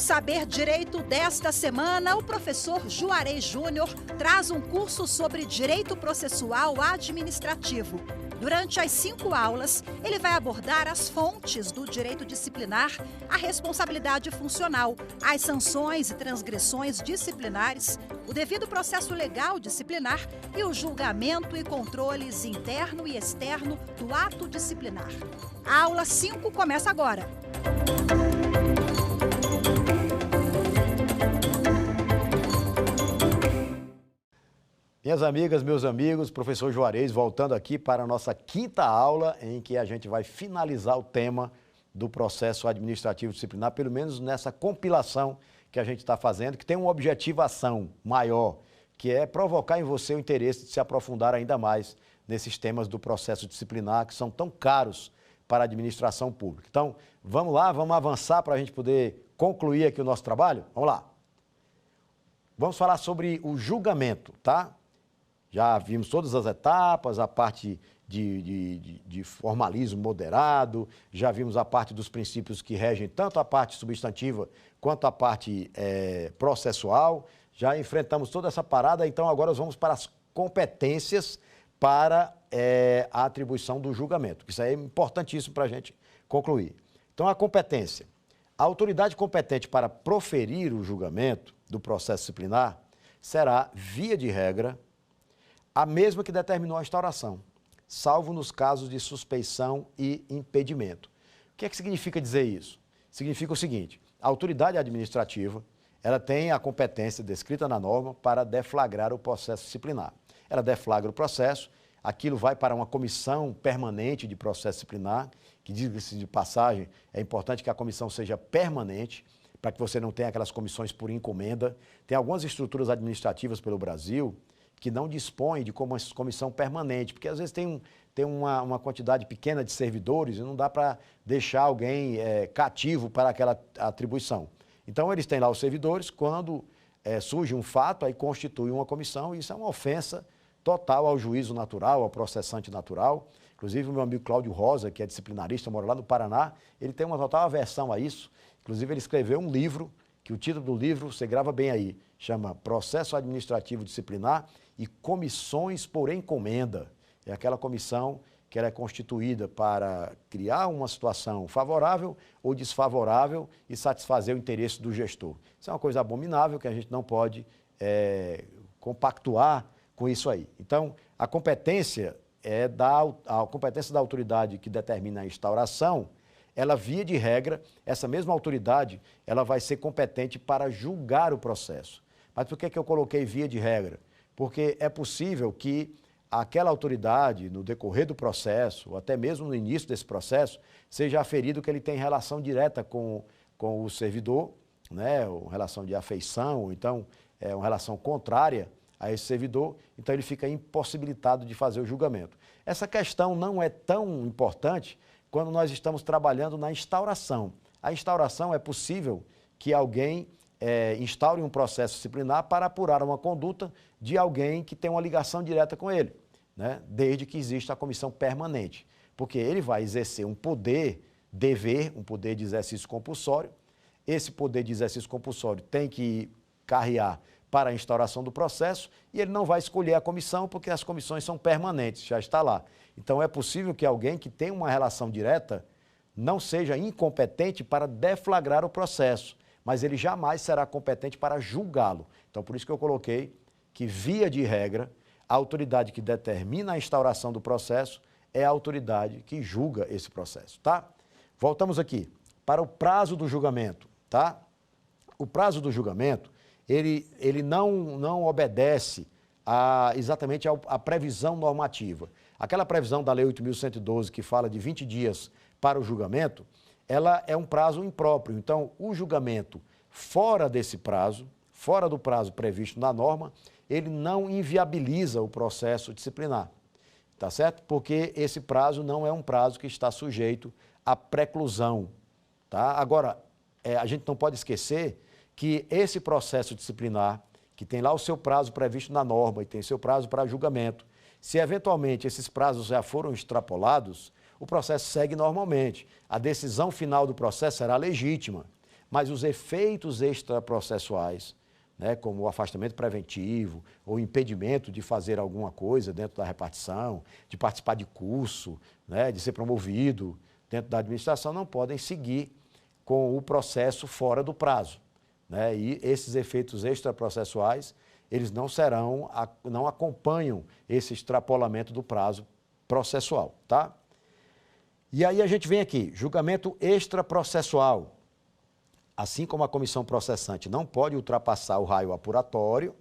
Saber Direito desta semana, o professor Juarez Júnior traz um curso sobre direito processual administrativo. Durante as 5 aulas, ele vai abordar as fontes do direito disciplinar, a responsabilidade funcional, as sanções e transgressões disciplinares, o devido processo legal disciplinar e o julgamento e controles interno e externo do ato disciplinar. A aula 5 começa agora. Minhas amigas, meus amigos, professor Juarez, voltando aqui para a nossa 5ª aula, em que a gente vai finalizar o tema do processo administrativo disciplinar, pelo menos nessa compilação que a gente está fazendo, que tem uma objetivação maior, que é provocar em você o interesse de se aprofundar ainda mais nesses temas do processo disciplinar, que são tão caros para a administração pública. Então, vamos lá, vamos avançar para a gente poder concluir aqui o nosso trabalho? Vamos lá. Vamos falar sobre o julgamento, tá? Já vimos todas as etapas, a parte de formalismo moderado, já vimos a parte dos princípios que regem tanto a parte substantiva quanto a parte processual. Já enfrentamos toda essa parada, então agora nós vamos para as competências para a atribuição do julgamento. Isso aí é importantíssimo para a gente concluir. Então, a competência. A autoridade competente para proferir o julgamento do processo disciplinar será, via de regra, a mesma que determinou a instauração, salvo nos casos de suspeição e impedimento. O que é que significa dizer isso? Significa o seguinte: a autoridade administrativa, ela tem a competência descrita na norma para deflagrar o processo disciplinar. Ela deflagra o processo, aquilo vai para uma comissão permanente de processo disciplinar, que, diga-se de passagem, é importante que a comissão seja permanente, para que você não tenha aquelas comissões por encomenda. Tem algumas estruturas administrativas pelo Brasil que não dispõem de comissão permanente, porque às vezes tem uma quantidade pequena de servidores e não dá para deixar alguém cativo para aquela atribuição. Então, eles têm lá os servidores, quando surge um fato, aí constitui uma comissão, e isso é uma ofensa total ao juízo natural, ao processante natural. Inclusive, o meu amigo Cláudio Rosa, que é disciplinarista, mora lá no Paraná, ele tem uma total aversão a isso. Inclusive, ele escreveu um livro, que o título do livro, você grava bem aí, chama Processo Administrativo Disciplinar e Comissões por Encomenda. É aquela comissão que ela é constituída para criar uma situação favorável ou desfavorável e satisfazer o interesse do gestor. Isso é uma coisa abominável que a gente não pode compactuar com isso aí. Então, a competência a competência da autoridade que determina a instauração, ela, via de regra, essa mesma autoridade, ela vai ser competente para julgar o processo. Mas por que eu coloquei via de regra? Porque é possível que aquela autoridade, no decorrer do processo, ou até mesmo no início desse processo, seja aferido que ele tem relação direta com o servidor, né? Ou relação de afeição, ou então uma relação contrária a esse servidor, então ele fica impossibilitado de fazer o julgamento. Essa questão não é tão importante quando nós estamos trabalhando na instauração. A instauração, é possível que alguém instaure um processo disciplinar para apurar uma conduta de alguém que tem uma ligação direta com ele, né? Desde que exista a comissão permanente, porque ele vai exercer um dever, um poder de exercício compulsório. Esse poder de exercício compulsório tem que carrear para a instauração do processo, e ele não vai escolher a comissão, porque as comissões são permanentes, já está lá. Então, é possível que alguém que tem uma relação direta não seja incompetente para deflagrar o processo, mas ele jamais será competente para julgá-lo. Então, por isso que eu coloquei que, via de regra, a autoridade que determina a instauração do processo é a autoridade que julga esse processo, tá? Voltamos aqui para o prazo do julgamento, tá? O prazo do julgamento, ele não obedece exatamente à previsão normativa. Aquela previsão da Lei 8.112, que fala de 20 dias para o julgamento, ela é um prazo impróprio. Então, o julgamento fora desse prazo, fora do prazo previsto na norma, ele não inviabiliza o processo disciplinar, tá certo? Porque esse prazo não é um prazo que está sujeito à preclusão, tá? Agora, a gente não pode esquecer que esse processo disciplinar, que tem lá o seu prazo previsto na norma e tem seu prazo para julgamento, se eventualmente esses prazos já foram extrapolados, o processo segue normalmente. A decisão final do processo será legítima, mas os efeitos extraprocessuais, né, como o afastamento preventivo ou impedimento de fazer alguma coisa dentro da repartição, de participar de curso, né, de ser promovido dentro da administração, não podem seguir com o processo fora do prazo, né? E esses efeitos extraprocessuais, eles não acompanham esse extrapolamento do prazo processual, tá? E aí a gente vem aqui, julgamento extraprocessual. Assim como a comissão processante não pode ultrapassar o raio apuratório,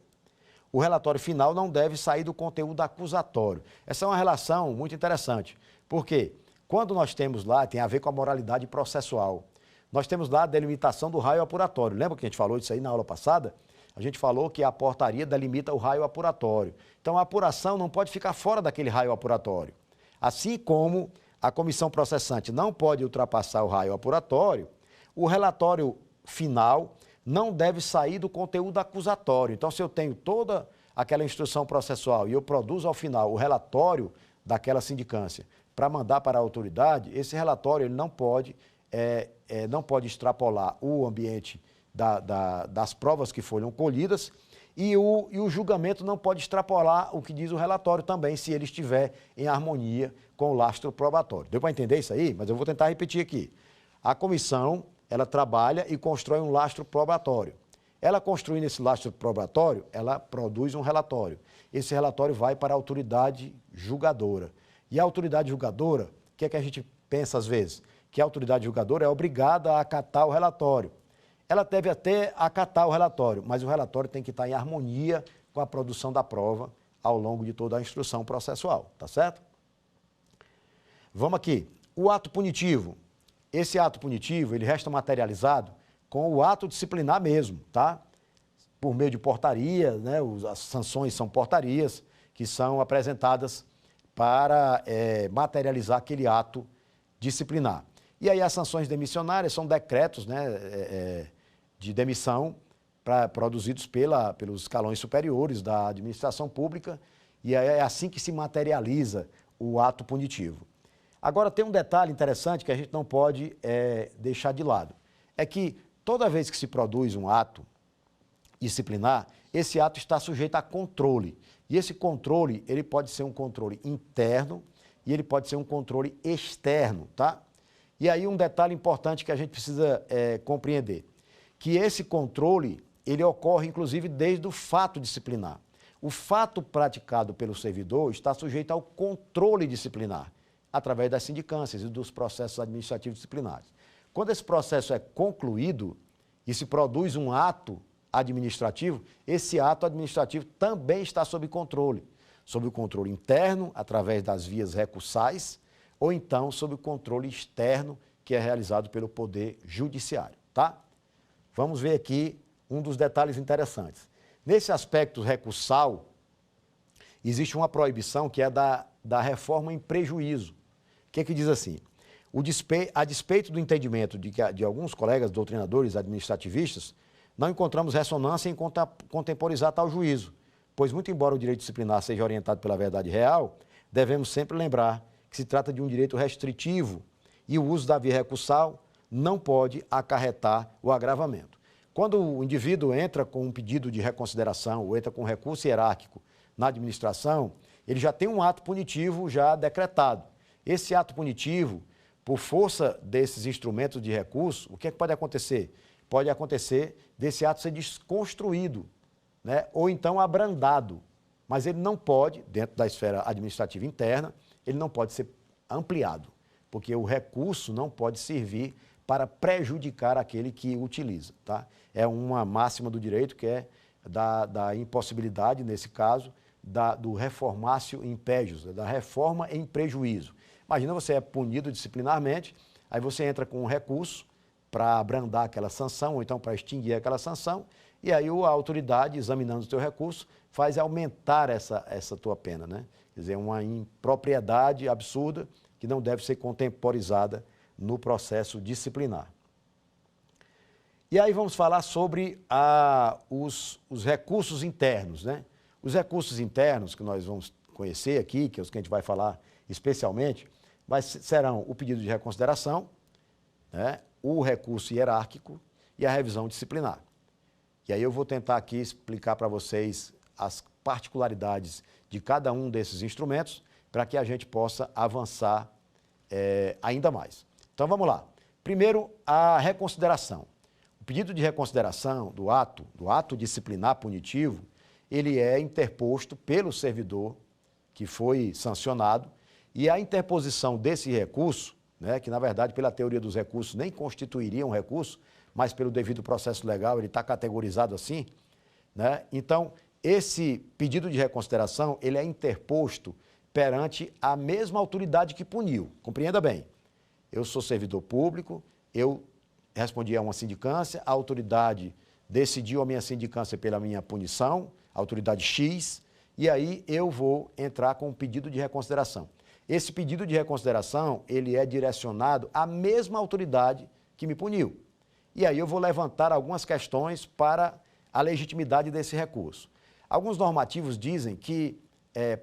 o relatório final não deve sair do conteúdo acusatório. Essa é uma relação muito interessante, porque quando nós temos lá, tem a ver com a moralidade processual, nós temos lá a delimitação do raio apuratório. Lembra que a gente falou disso aí na aula passada? A gente falou que a portaria delimita o raio apuratório. Então a apuração não pode ficar fora daquele raio apuratório. Assim como a comissão processante não pode ultrapassar o raio apuratório, o relatório final não deve sair do conteúdo acusatório. Então, se eu tenho toda aquela instrução processual e eu produzo ao final o relatório daquela sindicância para mandar para a autoridade, esse relatório ele não pode extrapolar o ambiente das provas que foram colhidas e o julgamento não pode extrapolar o que diz o relatório também, se ele estiver em harmonia com o lastro probatório. Deu para entender isso aí? Mas eu vou tentar repetir aqui. A comissão, ela trabalha e constrói um lastro probatório. Ela construindo esse lastro probatório, ela produz um relatório. Esse relatório vai para a autoridade julgadora. E a autoridade julgadora, o que é que a gente pensa às vezes? Que a autoridade julgadora é obrigada a acatar o relatório. Ela deve até acatar o relatório, mas o relatório tem que estar em harmonia com a produção da prova ao longo de toda a instrução processual, tá certo? Vamos aqui. O ato punitivo. Esse ato punitivo, ele resta materializado com o ato disciplinar mesmo, tá? Por meio de portaria, né? As sanções são portarias que são apresentadas para materializar aquele ato disciplinar. E aí as sanções demissionárias são decretos, né, de demissão produzidos pelos escalões superiores da administração pública, e aí é assim que se materializa o ato punitivo. Agora, tem um detalhe interessante que a gente não pode deixar de lado. É que toda vez que se produz um ato disciplinar, esse ato está sujeito a controle. E esse controle, ele pode ser um controle interno e ele pode ser um controle externo, tá? E aí um detalhe importante que a gente precisa compreender, que esse controle, ele ocorre inclusive desde o fato disciplinar. O fato praticado pelo servidor está sujeito ao controle disciplinar, através das sindicâncias e dos processos administrativos disciplinares. Quando esse processo é concluído e se produz um ato administrativo, esse ato administrativo também está sob o controle interno, através das vias recursais, ou então sob o controle externo, que é realizado pelo Poder Judiciário, tá? Vamos ver aqui um dos detalhes interessantes. Nesse aspecto recursal, existe uma proibição que é da reforma em prejuízo. O que é que diz assim? A despeito do entendimento de alguns colegas doutrinadores administrativistas, não encontramos ressonância em contemporizar tal juízo, pois, muito embora o direito disciplinar seja orientado pela verdade real, devemos sempre lembrar que se trata de um direito restritivo e o uso da via recursal não pode acarretar o agravamento. Quando o indivíduo entra com um pedido de reconsideração ou entra com um recurso hierárquico na administração, ele já tem um ato punitivo já decretado. Esse ato punitivo, por força desses instrumentos de recurso, o que é que pode acontecer? Pode acontecer desse ato ser desconstruído, né? Ou então abrandado, mas ele não pode, dentro da esfera administrativa interna, ele não pode ser ampliado, porque o recurso não pode servir para prejudicar aquele que utiliza, tá? É uma máxima do direito que é da impossibilidade, nesse caso, do reformatio impejus, da reforma em prejuízo. Imagina, você é punido disciplinarmente, aí você entra com um recurso para abrandar aquela sanção, ou então para extinguir aquela sanção, e aí a autoridade, examinando o teu recurso, faz aumentar essa tua pena, né? Quer dizer, uma impropriedade absurda que não deve ser contemporizada no processo disciplinar. E aí vamos falar sobre os recursos internos, né? Os recursos internos que nós vamos conhecer aqui, que é os que a gente vai falar especialmente, serão o pedido de reconsideração, né? O recurso hierárquico e a revisão disciplinar. E aí eu vou tentar aqui explicar para vocês as particularidades de cada um desses instrumentos para que a gente possa avançar ainda mais. Então vamos lá. Primeiro, a reconsideração. O pedido de reconsideração do ato disciplinar punitivo, ele é interposto pelo servidor que foi sancionado e a interposição desse recurso, né, que na verdade pela teoria dos recursos nem constituiria um recurso, mas pelo devido processo legal ele está categorizado assim, né? Então, esse pedido de reconsideração, ele é interposto perante a mesma autoridade que puniu. Compreenda bem, eu sou servidor público, eu respondi a uma sindicância, a autoridade decidiu a minha sindicância pela minha punição, a autoridade X, e aí eu vou entrar com um pedido de reconsideração. Esse pedido de reconsideração, ele é direcionado à mesma autoridade que me puniu. E aí eu vou levantar algumas questões para a legitimidade desse recurso. Alguns normativos dizem que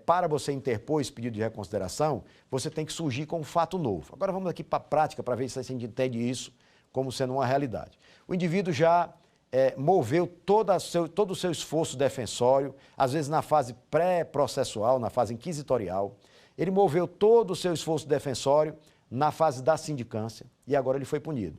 para você interpor esse pedido de reconsideração, você tem que surgir com um fato novo. Agora vamos aqui para a prática para ver se a gente entende isso como sendo uma realidade. O indivíduo já moveu todo o seu esforço defensório, às vezes na fase pré-processual, na fase inquisitorial, ele moveu todo o seu esforço defensório na fase da sindicância e agora ele foi punido.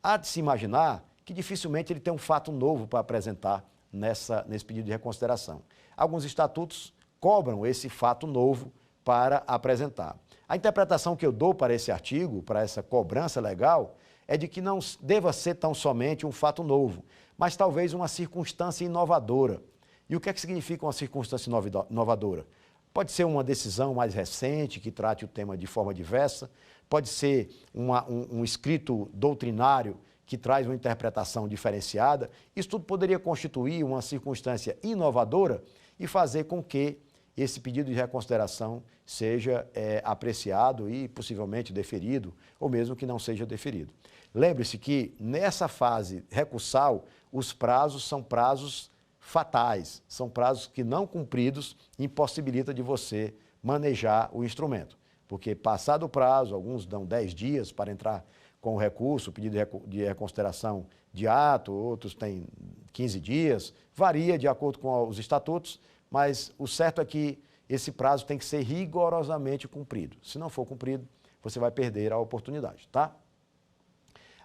Há de se imaginar que dificilmente ele tem um fato novo para apresentar nesse pedido de reconsideração. Alguns estatutos cobram esse fato novo para apresentar. A interpretação que eu dou para esse artigo, para essa cobrança legal, é de que não deva ser tão somente um fato novo, mas talvez uma circunstância inovadora. E o que é que significa uma circunstância inovadora? Pode ser uma decisão mais recente que trate o tema de forma diversa, pode ser um escrito doutrinário que traz uma interpretação diferenciada. Isso tudo poderia constituir uma circunstância inovadora e fazer com que esse pedido de reconsideração seja apreciado e possivelmente deferido, ou mesmo que não seja deferido. Lembre-se que nessa fase recursal, os prazos são prazos fatais, são prazos que não cumpridos impossibilita de você manejar o instrumento, porque passado o prazo, alguns dão 10 dias para entrar com o recurso, o pedido de reconsideração de ato, outros têm 15 dias, varia de acordo com os estatutos, mas o certo é que esse prazo tem que ser rigorosamente cumprido. Se não for cumprido, você vai perder a oportunidade, tá?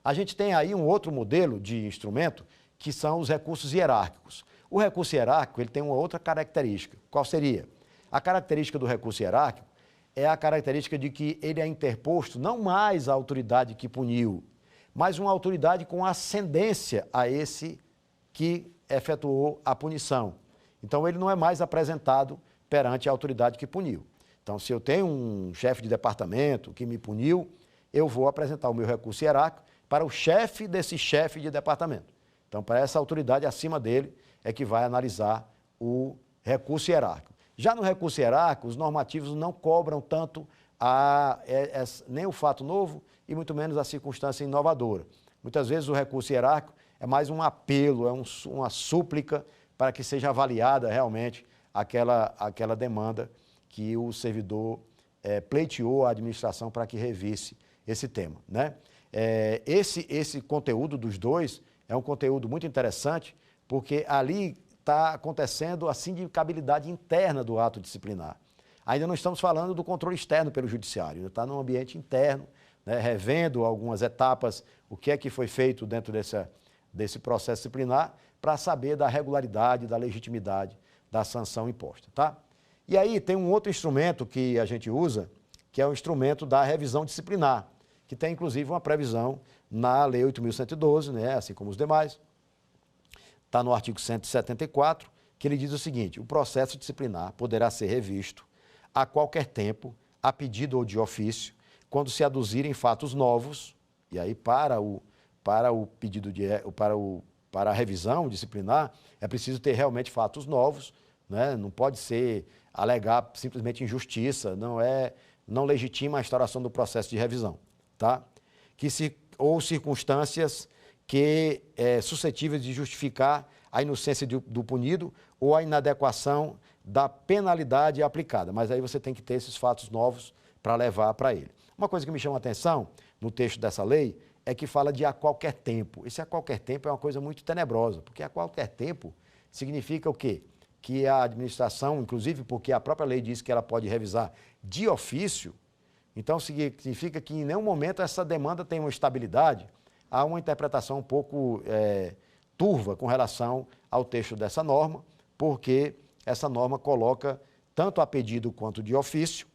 A gente tem aí um outro modelo de instrumento, que são os recursos hierárquicos. O recurso hierárquico, ele tem uma outra característica. Qual seria? A característica do recurso hierárquico é a característica de que ele é interposto não mais à autoridade que puniu, mas uma autoridade com ascendência a esse que efetuou a punição. Então, ele não é mais apresentado perante a autoridade que puniu. Então, se eu tenho um chefe de departamento que me puniu, eu vou apresentar o meu recurso hierárquico para o chefe desse chefe de departamento. Então, para essa autoridade acima dele é que vai analisar o recurso hierárquico. Já no recurso hierárquico, os normativos não cobram tanto nem o fato novo e muito menos a circunstância inovadora. Muitas vezes o recurso hierárquico é mais um apelo, uma súplica para que seja avaliada realmente aquela demanda que o servidor pleiteou à administração para que revisse esse tema, né? Esse conteúdo dos dois é um conteúdo muito interessante, porque ali está acontecendo a sindicabilidade interna do ato disciplinar. Ainda não estamos falando do controle externo pelo judiciário, está no ambiente interno, né, revendo algumas etapas, o que é que foi feito dentro desse processo disciplinar, para saber da regularidade, da legitimidade da sanção imposta, tá? E aí tem um outro instrumento que a gente usa, que é o instrumento da revisão disciplinar, que tem inclusive uma previsão na Lei 8.112, né, assim como os demais. Está no artigo 174, que ele diz o seguinte: o processo disciplinar poderá ser revisto a qualquer tempo, a pedido ou de ofício, quando se aduzirem fatos novos, e aí para a revisão disciplinar é preciso ter realmente fatos novos, né? Não pode ser alegar simplesmente injustiça, não legitima a instauração do processo de revisão, tá? Ou circunstâncias que suscetíveis de justificar a inocência do punido ou a inadequação da penalidade aplicada. Mas aí você tem que ter esses fatos novos para levar para ele. Uma coisa que me chama a atenção no texto dessa lei é que fala de a qualquer tempo. Esse a qualquer tempo é uma coisa muito tenebrosa, porque a qualquer tempo significa o quê? Que a administração, inclusive porque a própria lei diz que ela pode revisar de ofício, então significa que em nenhum momento essa demanda tem uma estabilidade. Há uma interpretação um pouco turva com relação ao texto dessa norma, porque essa norma coloca, tanto a pedido quanto de ofício,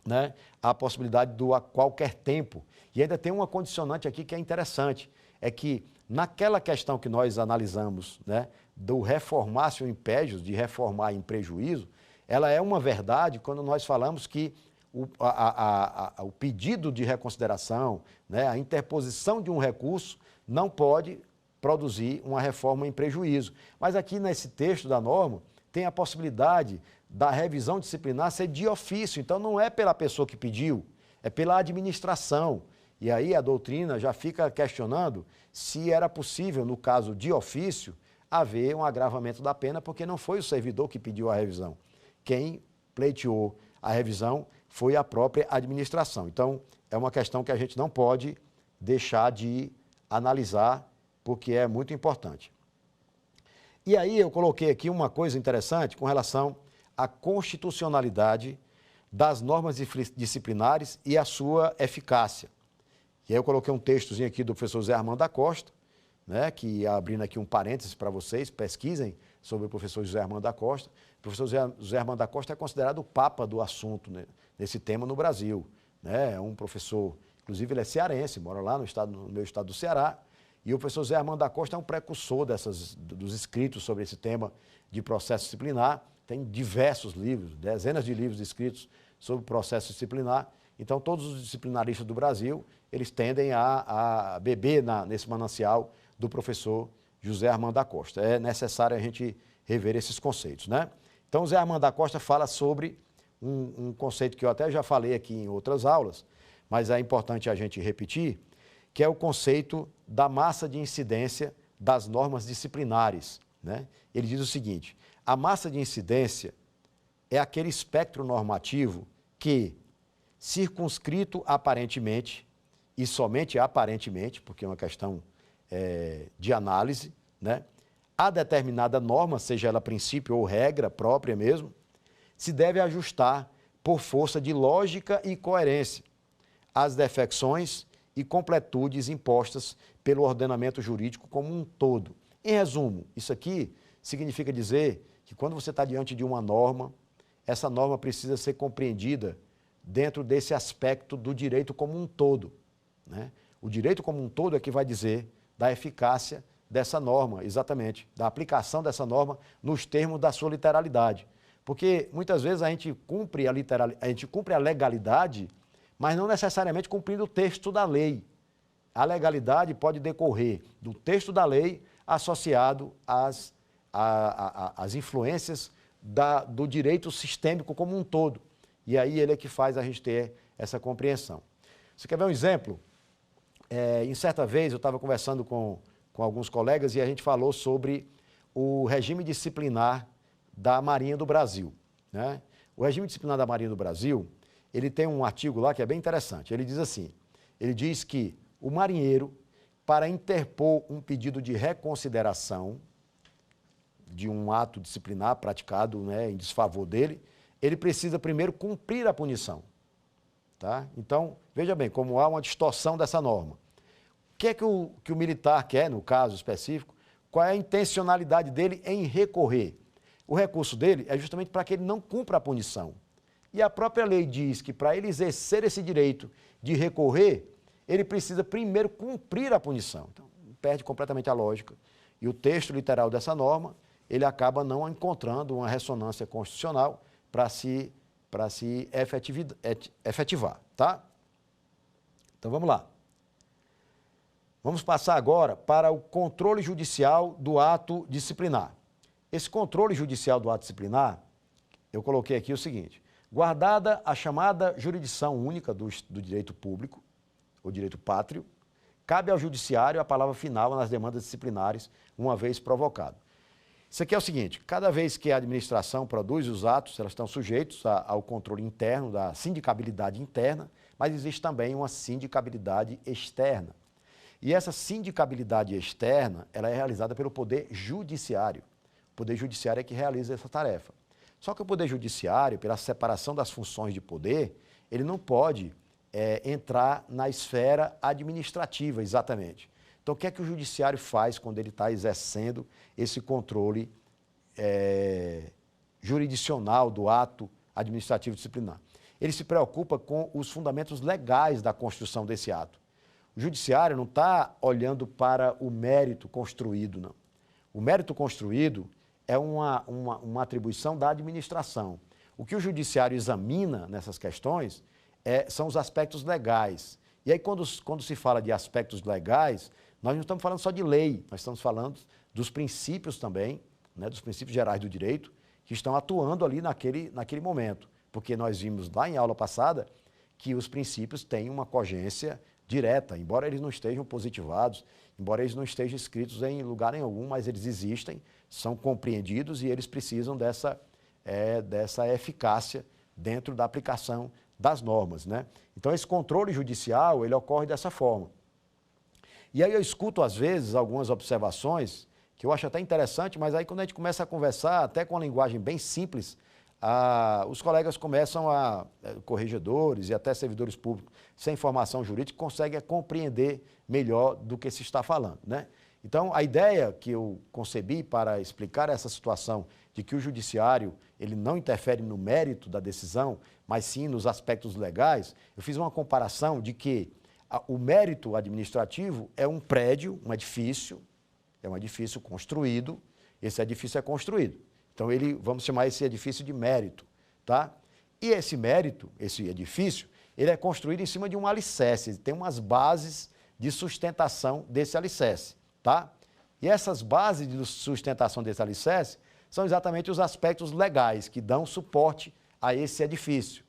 né, a possibilidade do a qualquer tempo. E ainda tem uma condicionante aqui que é interessante, é que naquela questão que nós analisamos, né, do reformatio impégios, de reformar em prejuízo, ela é uma verdade quando nós falamos que o pedido de reconsideração, né, a interposição de um recurso não pode produzir uma reforma em prejuízo. Mas aqui nesse texto da norma tem a possibilidade da revisão disciplinar ser de ofício, então não é pela pessoa que pediu, é pela administração. E aí a doutrina já fica questionando se era possível, no caso de ofício, haver um agravamento da pena, porque não foi o servidor que pediu a revisão. Quem pleiteou a revisão foi a própria administração. Então, é uma questão que a gente não pode deixar de analisar, porque é muito importante. E aí eu coloquei aqui uma coisa interessante com relação à constitucionalidade das normas disciplinares e a sua eficácia. E aí eu coloquei um textozinho aqui do professor Zé Armando da Costa, né, que abrindo aqui um parênteses para vocês, pesquisem sobre o professor José Armando da Costa. O professor José Armando da Costa é considerado o papa do assunto, né, nesse tema no Brasil. Né? É um professor, inclusive ele é cearense, mora lá no meu estado do Ceará, e o professor José Armando da Costa é um precursor dos escritos sobre esse tema de processo disciplinar. Tem diversos livros, dezenas de livros escritos sobre processo disciplinar. Então, todos os disciplinaristas do Brasil, eles tendem a beber nesse manancial do professor José Armando da Costa. É necessário a gente rever esses conceitos, né? Então, José Armando da Costa fala sobre um conceito que eu até já falei aqui em outras aulas, mas é importante a gente repetir, que é o conceito da massa de incidência das normas disciplinares, né? Ele diz o seguinte: a massa de incidência é aquele espectro normativo que, circunscrito aparentemente, e somente aparentemente, porque é uma questão de análise, né, a determinada norma, seja ela princípio ou regra própria mesmo, se deve ajustar por força de lógica e coerência às defecções e completudes impostas pelo ordenamento jurídico como um todo. Em resumo, isso aqui significa dizer que quando você está diante de uma norma, essa norma precisa ser compreendida dentro desse aspecto do direito como um todo, né? O direito como um todo é que vai dizer da eficácia dessa norma, exatamente, da aplicação dessa norma nos termos da sua literalidade. Porque muitas vezes a gente cumpre a legalidade, mas não necessariamente cumprindo o texto da lei. A legalidade pode decorrer do texto da lei associado às influências do direito sistêmico como um todo. E aí ele é que faz a gente ter essa compreensão. Você quer ver um exemplo? Em certa vez eu estava conversando com alguns colegas e a gente falou sobre o regime disciplinar da Marinha do Brasil, né? O regime disciplinar da Marinha do Brasil, ele tem um artigo lá que é bem interessante. Ele diz assim, ele diz que o marinheiro, para interpor um pedido de reconsideração de um ato disciplinar praticado, né, em desfavor dele, ele precisa primeiro cumprir a punição. Tá? Então, veja bem, como há uma distorção dessa norma. O que é que o militar quer, no caso específico? Qual é a intencionalidade dele em recorrer? O recurso dele é justamente para que ele não cumpra a punição. E a própria lei diz que para ele exercer esse direito de recorrer, ele precisa primeiro cumprir a punição. Então, perde completamente a lógica. E o texto literal dessa norma, ele acaba não encontrando uma ressonância constitucional para se efetivar, tá? Então, vamos lá. Vamos passar agora para o controle judicial do ato disciplinar. Esse controle judicial do ato disciplinar, eu coloquei aqui o seguinte: guardada a chamada jurisdição única do direito público, ou direito pátrio, cabe ao judiciário a palavra final nas demandas disciplinares, uma vez provocado. Isso aqui é o seguinte: cada vez que a administração produz os atos, elas estão sujeitos ao controle interno, da sindicabilidade interna, mas existe também uma sindicabilidade externa. E essa sindicabilidade externa, ela é realizada pelo Poder Judiciário. O Poder Judiciário é que realiza essa tarefa. Só que o Poder Judiciário, pela separação das funções de poder, ele não pode entrar na esfera administrativa, exatamente. Então, o que é que o Judiciário faz quando ele está exercendo esse controle jurisdicional do ato administrativo disciplinar? Ele se preocupa com os fundamentos legais da construção desse ato. O Judiciário não está olhando para o mérito construído, não. O mérito construído é uma atribuição da administração. O que o Judiciário examina nessas questões são os aspectos legais. E aí, quando se fala de aspectos legais, nós não estamos falando só de lei, nós estamos falando dos princípios também, né, dos princípios gerais do direito, que estão atuando ali naquele momento. Porque nós vimos lá em aula passada que os princípios têm uma cogência direta, embora eles não estejam positivados, embora eles não estejam escritos em lugar nenhum, mas eles existem, são compreendidos e eles precisam dessa eficácia dentro da aplicação das normas, né? Então, esse controle judicial, ele ocorre dessa forma. E aí eu escuto, às vezes, algumas observações que eu acho até interessante, mas aí quando a gente começa a conversar, até com uma linguagem bem simples, os colegas começam corregedores e até servidores públicos sem formação jurídica, conseguem compreender melhor do que se está falando, né? Então, a ideia que eu concebi para explicar essa situação de que o judiciário ele não interfere no mérito da decisão, mas sim nos aspectos legais, eu fiz uma comparação de que o mérito administrativo é um prédio, um edifício construído, esse edifício é construído. Então, vamos chamar esse edifício de mérito, tá? E esse mérito, esse edifício, ele é construído em cima de um alicerce, tem umas bases de sustentação desse alicerce, tá? E essas bases de sustentação desse alicerce são exatamente os aspectos legais que dão suporte a esse edifício.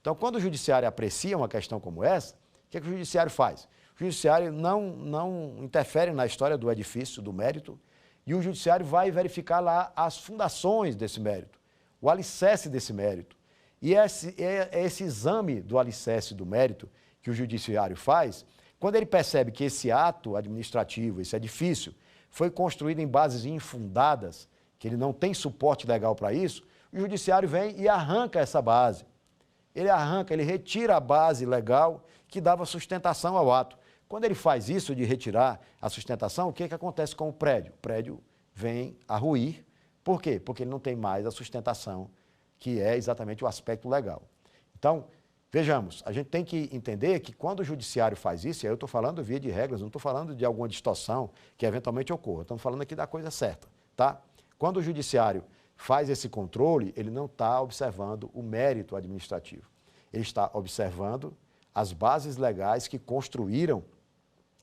Então, quando o judiciário aprecia uma questão como essa, o que é que o judiciário faz? O judiciário não interfere na história do edifício, do mérito, e o judiciário vai verificar lá as fundações desse mérito, o alicerce desse mérito. E esse exame do alicerce do mérito que o judiciário faz, quando ele percebe que esse ato administrativo, esse edifício, foi construído em bases infundadas, que ele não tem suporte legal para isso, o judiciário vem e arranca essa base. Ele retira a base legal que dava sustentação ao ato. Quando ele faz isso de retirar a sustentação, o que acontece com o prédio? O prédio vem a ruir. Por quê? Porque ele não tem mais a sustentação, que é exatamente o aspecto legal. Então, vejamos, a gente tem que entender que quando o judiciário faz isso, e aí eu estou falando via de regras, não estou falando de alguma distorção que eventualmente ocorra, estamos falando aqui da coisa certa, tá? Quando o judiciário faz esse controle, ele não está observando o mérito administrativo. Ele está observando as bases legais que construíram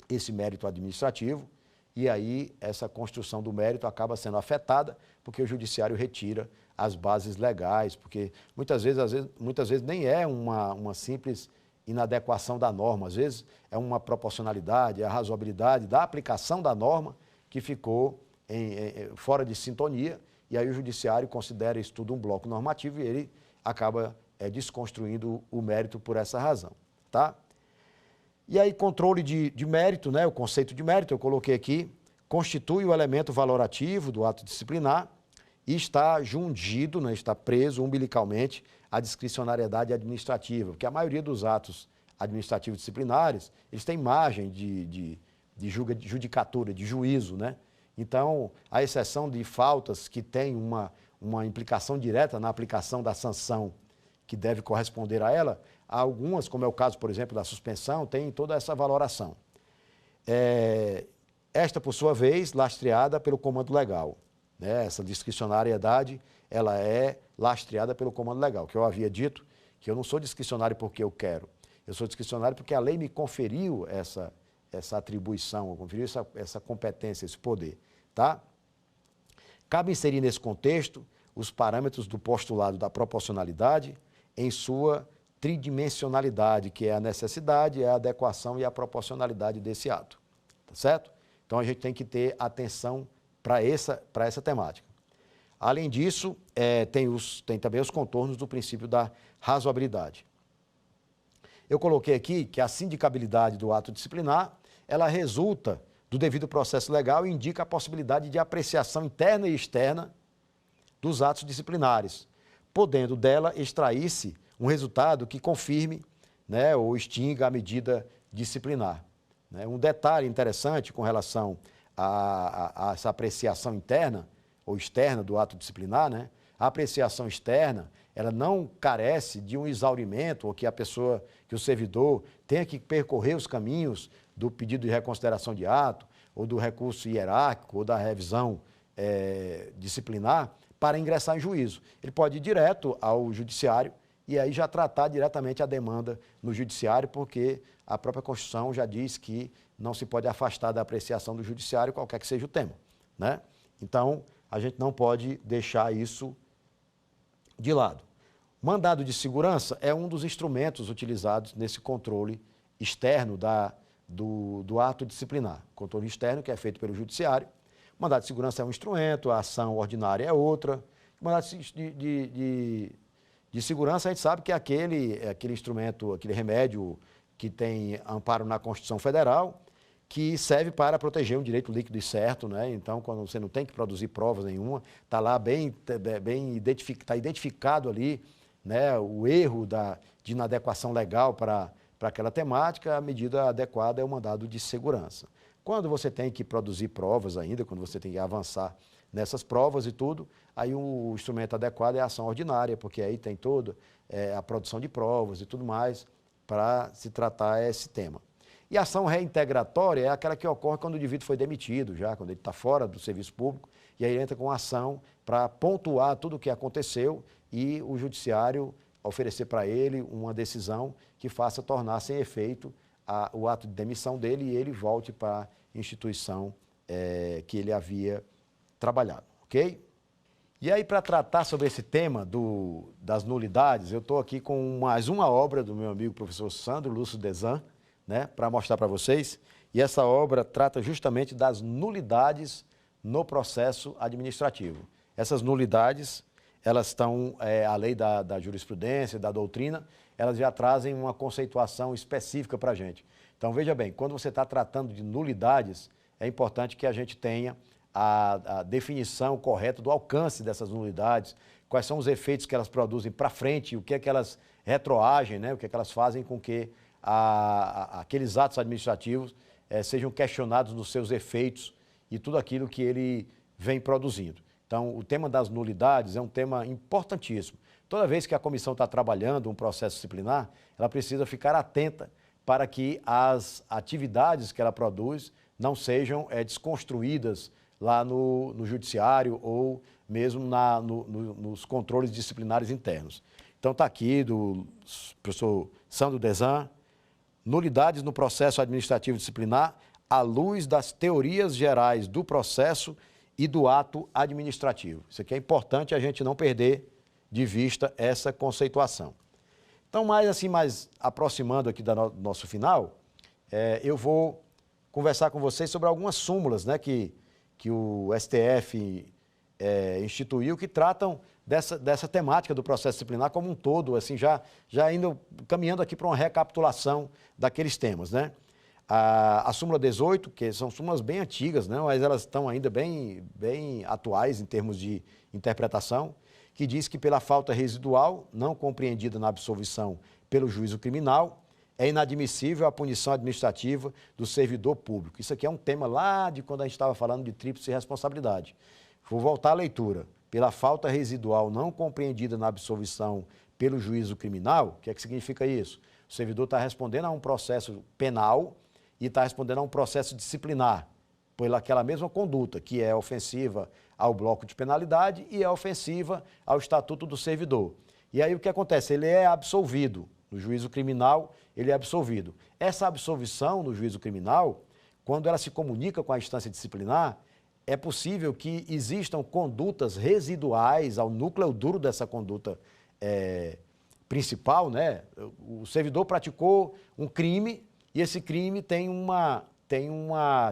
esse mérito administrativo, e aí essa construção do mérito acaba sendo afetada porque o judiciário retira as bases legais, porque muitas vezes nem é uma simples inadequação da norma, às vezes é uma proporcionalidade, é a razoabilidade da aplicação da norma que ficou fora de sintonia, e aí o judiciário considera isso tudo um bloco normativo e ele acaba desconstruindo o mérito por essa razão, tá? E aí, controle de mérito, né, o conceito de mérito, eu coloquei aqui, constitui o elemento valorativo do ato disciplinar e está jungido, né, está preso umbilicalmente à discricionariedade administrativa, porque a maioria dos atos administrativos disciplinares, eles têm margem de judicatura, de juízo, né? Então, à exceção de faltas que têm uma implicação direta na aplicação da sanção que deve corresponder a ela, algumas, como é o caso, por exemplo, da suspensão, tem toda essa valoração. Esta, por sua vez, lastreada pelo comando legal, né? Essa discricionariedade, ela é lastreada pelo comando legal, que eu havia dito que eu não sou discricionário porque eu quero, eu sou discricionário porque a lei me conferiu essa atribuição, conferiu essa competência, esse poder, tá? Cabe inserir nesse contexto os parâmetros do postulado da proporcionalidade em sua tridimensionalidade, que é a necessidade, a adequação e a proporcionalidade desse ato, tá certo? Então, a gente tem que ter atenção para essa temática. Além disso, tem também os contornos do princípio da razoabilidade. Eu coloquei aqui que a sindicabilidade do ato disciplinar, ela resulta do devido processo legal e indica a possibilidade de apreciação interna e externa dos atos disciplinares, podendo dela extrair-se um resultado que confirme, né, ou extinga a medida disciplinar. Né? Um detalhe interessante com relação a essa apreciação interna ou externa do ato disciplinar, né? A apreciação externa, ela não carece de um exaurimento ou que a pessoa, que o servidor tenha que percorrer os caminhos do pedido de reconsideração de ato ou do recurso hierárquico ou da revisão disciplinar para ingressar em juízo. Ele pode ir direto ao judiciário e aí já tratar diretamente a demanda no judiciário, porque a própria Constituição já diz que não se pode afastar da apreciação do judiciário, qualquer que seja o tema, né? Então, a gente não pode deixar isso de lado. Mandado de segurança é um dos instrumentos utilizados nesse controle externo do ato disciplinar. Controle externo que é feito pelo judiciário. Mandado de segurança é um instrumento, a ação ordinária é outra. Mandado de segurança, a gente sabe que é aquele instrumento, aquele remédio que tem amparo na Constituição Federal, que serve para proteger um direito líquido e certo, né? Então, quando você não tem que produzir provas nenhuma, está lá bem identificado ali, né, o erro de inadequação legal para aquela temática, a medida adequada é o mandado de segurança. Quando você tem que produzir provas ainda, quando você tem que avançar nessas provas e tudo, aí o instrumento adequado é a ação ordinária, porque aí tem toda a produção de provas e tudo mais para se tratar esse tema. E a ação reintegratória é aquela que ocorre quando o indivíduo foi demitido já, quando ele está fora do serviço público, e aí ele entra com ação para pontuar tudo o que aconteceu e o judiciário oferecer para ele uma decisão que faça tornar sem efeito o ato de demissão dele e ele volte para a instituição que ele havia trabalhado, ok? E aí, para tratar sobre esse tema das nulidades, eu estou aqui com mais uma obra do meu amigo professor Sandro Lúcio Desan, né, para mostrar para vocês. E essa obra trata justamente das nulidades no processo administrativo. Essas nulidades, elas estão, a lei da jurisprudência, da doutrina, elas já trazem uma conceituação específica para a gente. Então, veja bem, quando você está tratando de nulidades, é importante que a gente tenha a definição correta do alcance dessas nulidades, quais são os efeitos que elas produzem para frente, o que é que elas retroagem, né, o que é que elas fazem com que aqueles atos administrativos sejam questionados nos seus efeitos e tudo aquilo que ele vem produzindo. Então, o tema das nulidades é um tema importantíssimo. Toda vez que a comissão está trabalhando um processo disciplinar, ela precisa ficar atenta para que as atividades que ela produz não sejam desconstruídas lá no judiciário ou mesmo nos controles disciplinares internos. Então, está aqui do professor Sandro Desan, nulidades no processo administrativo disciplinar à luz das teorias gerais do processo e do ato administrativo. Isso aqui é importante a gente não perder de vista essa conceituação. Então, mais aproximando aqui do nosso final, eu vou conversar com vocês sobre algumas súmulas, né, que o STF instituiu, que tratam dessa temática do processo disciplinar como um todo, assim, já indo caminhando aqui para uma recapitulação daqueles temas, né? A súmula 18, que são súmulas bem antigas, né? Mas elas estão ainda bem atuais em termos de interpretação, que diz que pela falta residual, não compreendida na absolvição pelo juízo criminal, é inadmissível a punição administrativa do servidor público. Isso aqui é um tema lá de quando a gente estava falando de tríplice responsabilidade. Vou voltar à leitura. Pela falta residual não compreendida na absolvição pelo juízo criminal, o que é que significa isso? O servidor está respondendo a um processo penal e está respondendo a um processo disciplinar, pelaquela mesma conduta, que é ofensiva ao bloco de penalidade e é ofensiva ao Estatuto do Servidor. E aí o que acontece? Ele é absolvido. No juízo criminal, ele é absolvido. Essa absolvição no juízo criminal, quando ela se comunica com a instância disciplinar, é possível que existam condutas residuais ao núcleo duro dessa conduta principal, né? O servidor praticou um crime e esse crime tem uma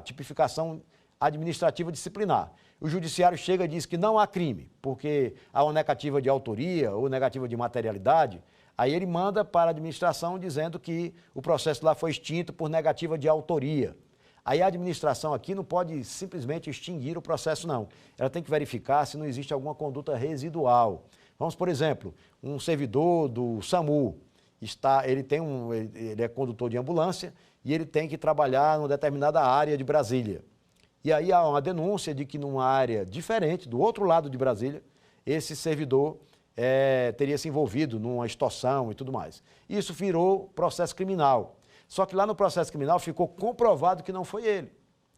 tipificação administrativa disciplinar. O judiciário chega e diz que não há crime, porque há uma negativa de autoria ou negativa de materialidade. Aí ele manda para a administração dizendo que o processo lá foi extinto por negativa de autoria. Aí a administração aqui não pode simplesmente extinguir o processo, não. Ela tem que verificar se não existe alguma conduta residual. Vamos, por exemplo, um servidor do SAMU, ele é condutor de ambulância e ele tem que trabalhar numa determinada área de Brasília. E aí há uma denúncia de que numa área diferente, do outro lado de Brasília, esse servidor teria se envolvido numa extorsão e tudo mais. Isso virou processo criminal. Só que lá no processo criminal ficou comprovado que não foi ele.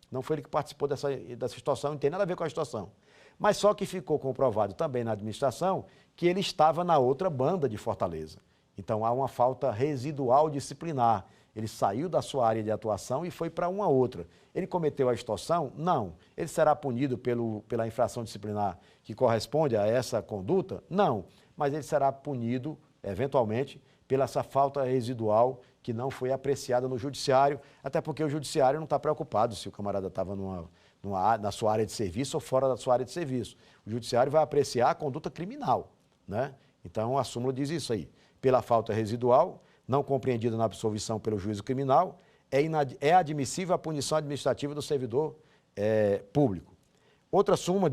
Não foi ele que participou dessa extorsão, não tem nada a ver com a extorsão. Mas só que ficou comprovado também na administração que ele estava na outra banda de Fortaleza. Então há uma falta residual disciplinar. Ele saiu da sua área de atuação e foi para uma outra. Ele cometeu a extorsão? Não. Ele será punido pela infração disciplinar que corresponde a essa conduta? Não. Mas ele será punido, eventualmente, pela essa falta residual que não foi apreciada no judiciário, até porque o judiciário não está preocupado se o camarada estava na sua área de serviço ou fora da sua área de serviço. O judiciário vai apreciar a conduta criminal, né? Então a súmula diz isso aí. Pela falta residual, não compreendida na absolvição pelo juízo criminal, é admissível a punição administrativa do servidor público. Outra súmula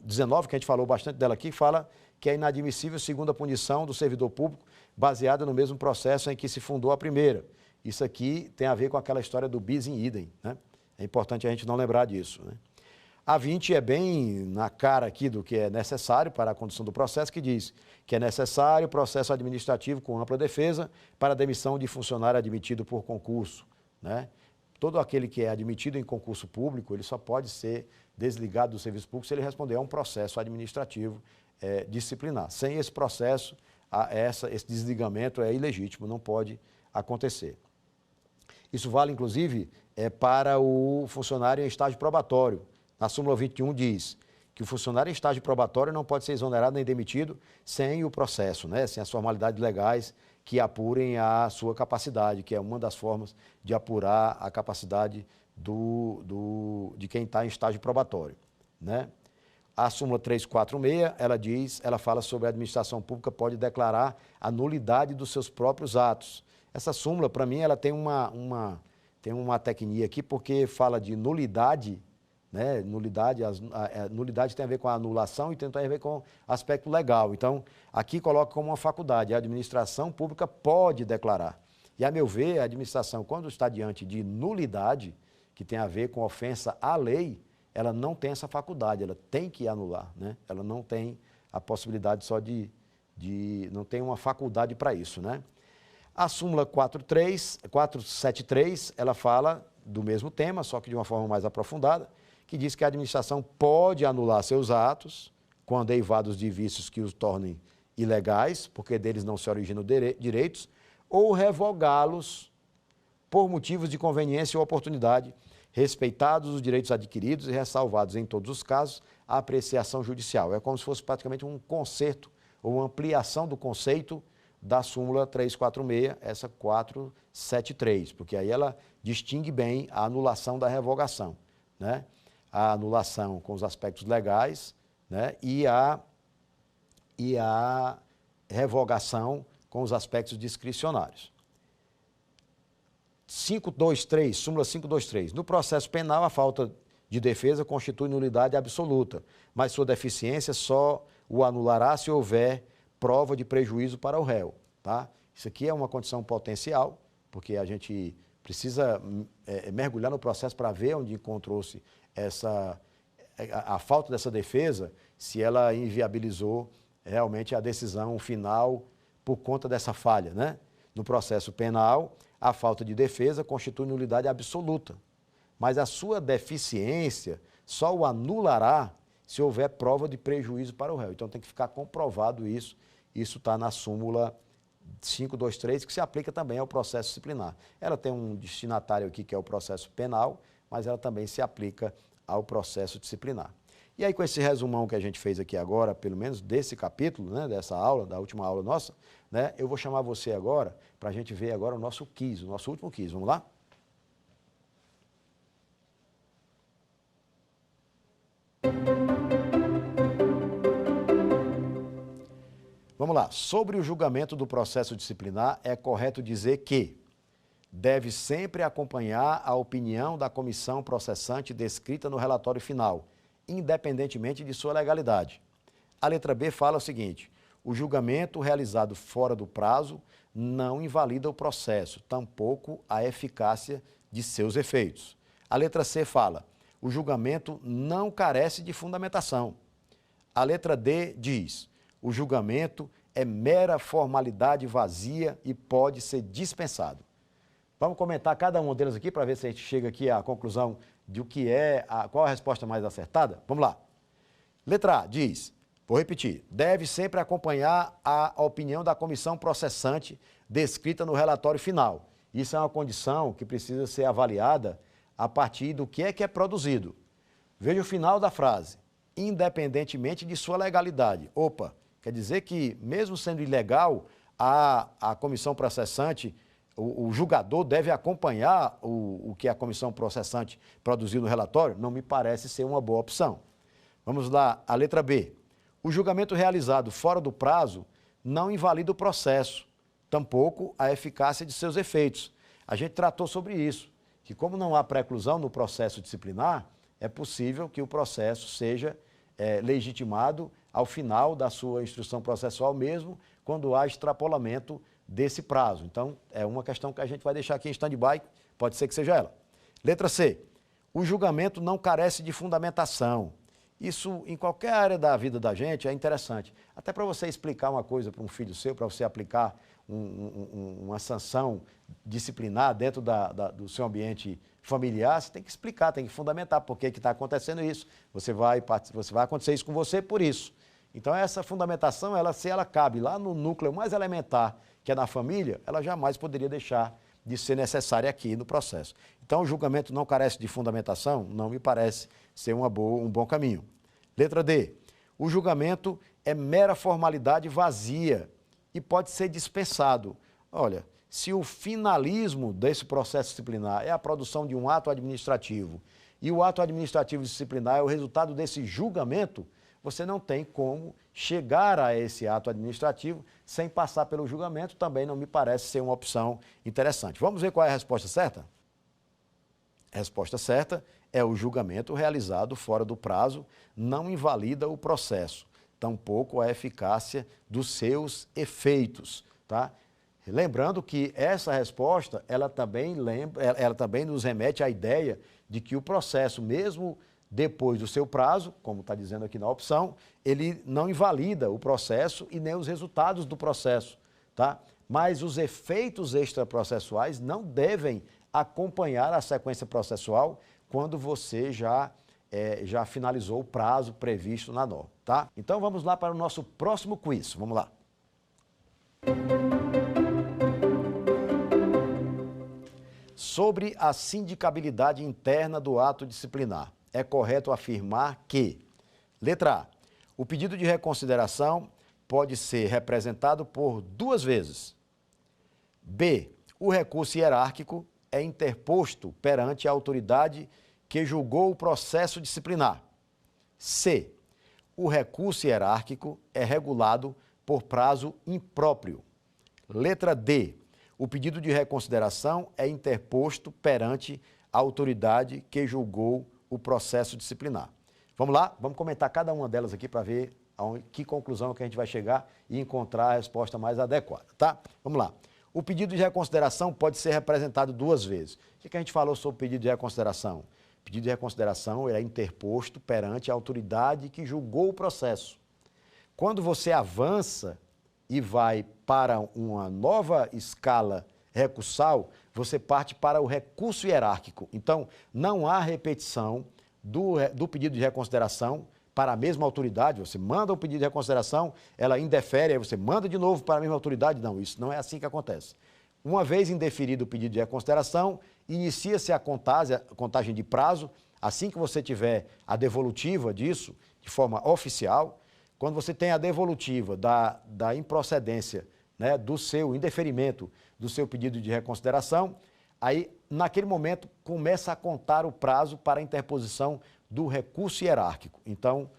19, que a gente falou bastante dela aqui, fala que é inadmissível segunda punição do servidor público baseada no mesmo processo em que se fundou a primeira. Isso aqui tem a ver com aquela história do bis in idem, né? É importante a gente não lembrar disso, né? A 20 é bem na cara aqui do que é necessário para a condução do processo, que diz que é necessário processo administrativo com ampla defesa para a demissão de funcionário admitido por concurso, né? Todo aquele que é admitido em concurso público, ele só pode ser desligado do serviço público se ele responder a um processo administrativo disciplinar. Sem esse processo, esse desligamento é ilegítimo, não pode acontecer. Isso vale, inclusive, para o funcionário em estágio probatório. Na súmula 21 diz que o funcionário em estágio probatório não pode ser exonerado nem demitido sem o processo, né? Sem as formalidades legais que apurem a sua capacidade, que é uma das formas de apurar a capacidade de quem está em estágio probatório, né? A súmula 346, ela fala sobre a administração pública pode declarar a nulidade dos seus próprios atos. Essa súmula, para mim, ela tem uma tecnia aqui, porque fala de nulidade, né? Nulidade tem a ver com a anulação e tem a ver com aspecto legal. Então, aqui coloca como uma faculdade, a administração pública pode declarar. E, a meu ver, a administração, quando está diante de nulidade, que tem a ver com ofensa à lei, ela não tem essa faculdade, ela tem que anular, né? Ela não tem a possibilidade só não tem uma faculdade para isso, né? A súmula 473, ela fala do mesmo tema, só que de uma forma mais aprofundada, que diz que a administração pode anular seus atos quando eivados de vícios que os tornem ilegais, porque deles não se originam direitos, ou revogá-los por motivos de conveniência ou oportunidade, respeitados os direitos adquiridos e ressalvados, em todos os casos, a apreciação judicial. É como se fosse praticamente um conserto ou uma ampliação do conceito da súmula 346, essa 473, porque aí ela distingue bem a anulação da revogação, né? A anulação com os aspectos legais, né? E a revogação com os aspectos discricionários. 523, súmula 523. No processo penal, a falta de defesa constitui nulidade absoluta, mas sua deficiência só o anulará se houver prova de prejuízo para o réu, tá? Isso aqui é uma condição potencial, porque a gente precisa mergulhar no processo para ver onde encontrou-se a falta dessa defesa, se ela inviabilizou realmente a decisão final por conta dessa falha, né? No processo penal, a falta de defesa constitui nulidade absoluta, mas a sua deficiência só o anulará se houver prova de prejuízo para o réu. Então tem que ficar comprovado isso. Isso está na súmula 523, que se aplica também ao processo disciplinar. Ela tem um destinatário aqui que é o processo penal, mas ela também se aplica ao processo disciplinar. E aí, com esse resumão que a gente fez aqui agora, pelo menos desse capítulo, né, dessa aula, da última aula nossa, né, eu vou chamar você agora para a gente ver agora o nosso quiz, o nosso último quiz. Vamos lá? Vamos lá. Sobre o julgamento do processo disciplinar, é correto dizer que deve sempre acompanhar a opinião da comissão processante descrita no relatório final, independentemente de sua legalidade. A letra B fala o seguinte: o julgamento realizado fora do prazo não invalida o processo, tampouco a eficácia de seus efeitos. A letra C fala: o julgamento não carece de fundamentação. A letra D diz: o julgamento é mera formalidade vazia e pode ser dispensado. Vamos comentar cada uma delas aqui para ver se a gente chega aqui à conclusão de o que é, qual a resposta mais acertada. Vamos lá. Letra A diz, vou repetir, deve sempre acompanhar a opinião da comissão processante descrita no relatório final. Isso é uma condição que precisa ser avaliada a partir do que é produzido. Veja o final da frase, independentemente de sua legalidade. Opa, quer dizer que, mesmo sendo ilegal, a comissão processante, o julgador deve acompanhar o que a comissão processante produziu no relatório? Não me parece ser uma boa opção. Vamos lá, a letra B. O julgamento realizado fora do prazo não invalida o processo, tampouco a eficácia de seus efeitos. A gente tratou sobre isso, que como não há preclusão no processo disciplinar, é possível que o processo seja legitimado ao final da sua instrução processual mesmo, quando há extrapolamento desse prazo. Então, é uma questão que a gente vai deixar aqui em stand-by, pode ser que seja ela. Letra C. O julgamento não carece de fundamentação. Isso, em qualquer área da vida da gente, é interessante. Até para você explicar uma coisa para um filho seu, para você aplicar uma sanção disciplinar dentro do seu ambiente familiar, você tem que explicar, tem que fundamentar por que está acontecendo isso. Você vai acontecer isso com você por isso. Então, essa fundamentação, se ela cabe lá no núcleo mais elementar, que é na família, ela jamais poderia deixar de ser necessária aqui no processo. Então, o julgamento não carece de fundamentação? Não me parece ser um bom caminho. Letra D. O julgamento é mera formalidade vazia e pode ser dispensado. Olha, se o finalismo desse processo disciplinar é a produção de um ato administrativo e o ato administrativo disciplinar é o resultado desse julgamento, você não tem como chegar a esse ato administrativo sem passar pelo julgamento, também não me parece ser uma opção interessante. Vamos ver qual é a resposta certa? A resposta certa é o julgamento realizado fora do prazo não invalida o processo, tampouco a eficácia dos seus efeitos, tá? Lembrando que essa resposta, ela também nos remete à ideia de que o processo, mesmo depois do seu prazo, como está dizendo aqui na opção, ele não invalida o processo e nem os resultados do processo, tá? Mas os efeitos extraprocessuais não devem acompanhar a sequência processual quando você já finalizou o prazo previsto na norma, tá? Então vamos lá para o nosso próximo quiz, vamos lá. Sobre a sindicabilidade interna do ato disciplinar, é correto afirmar que, letra A, o pedido de reconsideração pode ser representado por 2 vezes. B, o recurso hierárquico é interposto perante a autoridade que julgou o processo disciplinar. C, o recurso hierárquico é regulado por prazo impróprio. Letra D, o pedido de reconsideração é interposto perante a autoridade que julgou o processo disciplinar. Vamos lá? Vamos comentar cada uma delas aqui para ver que conclusão que a gente vai chegar e encontrar a resposta mais adequada, tá? Vamos lá. O pedido de reconsideração pode ser representado 2 vezes. O que a gente falou sobre o pedido de reconsideração? O pedido de reconsideração é interposto perante a autoridade que julgou o processo. Quando você avança e vai para uma nova escala recursal, você parte para o recurso hierárquico. Então, não há repetição do pedido de reconsideração para a mesma autoridade. Você manda o pedido de reconsideração, ela indefere, aí você manda de novo para a mesma autoridade. Não, isso não é assim que acontece. Uma vez indeferido o pedido de reconsideração, inicia-se a contagem de prazo. Assim que você tiver a devolutiva disso, de forma oficial, quando você tem a devolutiva da improcedência, né, do seu indeferimento do seu pedido de reconsideração, aí, naquele momento, começa a contar o prazo para a interposição do recurso hierárquico. Então,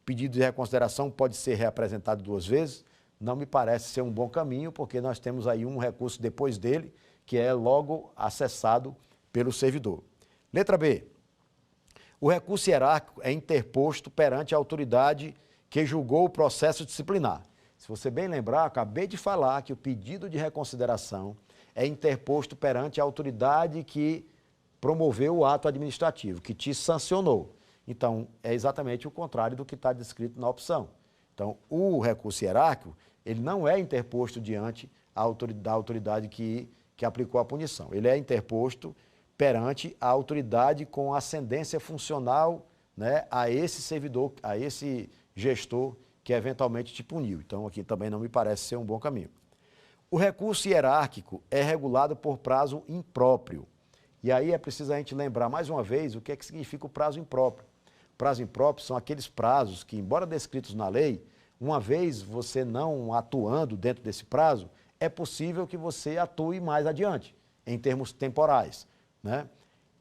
pedido de reconsideração pode ser reapresentado 2 vezes, não me parece ser um bom caminho, porque nós temos aí um recurso depois dele, que é logo acessado pelo servidor. Letra B. O recurso hierárquico é interposto perante a autoridade que julgou o processo disciplinar. Se você bem lembrar, acabei de falar que o pedido de reconsideração é interposto perante a autoridade que promoveu o ato administrativo, que te sancionou. Então, é exatamente o contrário do que está descrito na opção. Então, o recurso hierárquico, ele não é interposto diante da autoridade que aplicou a punição. Ele é interposto perante a autoridade com ascendência funcional, né, a esse servidor, a esse gestor que eventualmente te puniu. Então, aqui também não me parece ser um bom caminho. O recurso hierárquico é regulado por prazo impróprio. E aí é preciso a gente lembrar mais uma vez o que é que significa o prazo impróprio. Prazo impróprio são aqueles prazos que, embora descritos na lei, uma vez você não atuando dentro desse prazo, é possível que você atue mais adiante, em termos temporais, né?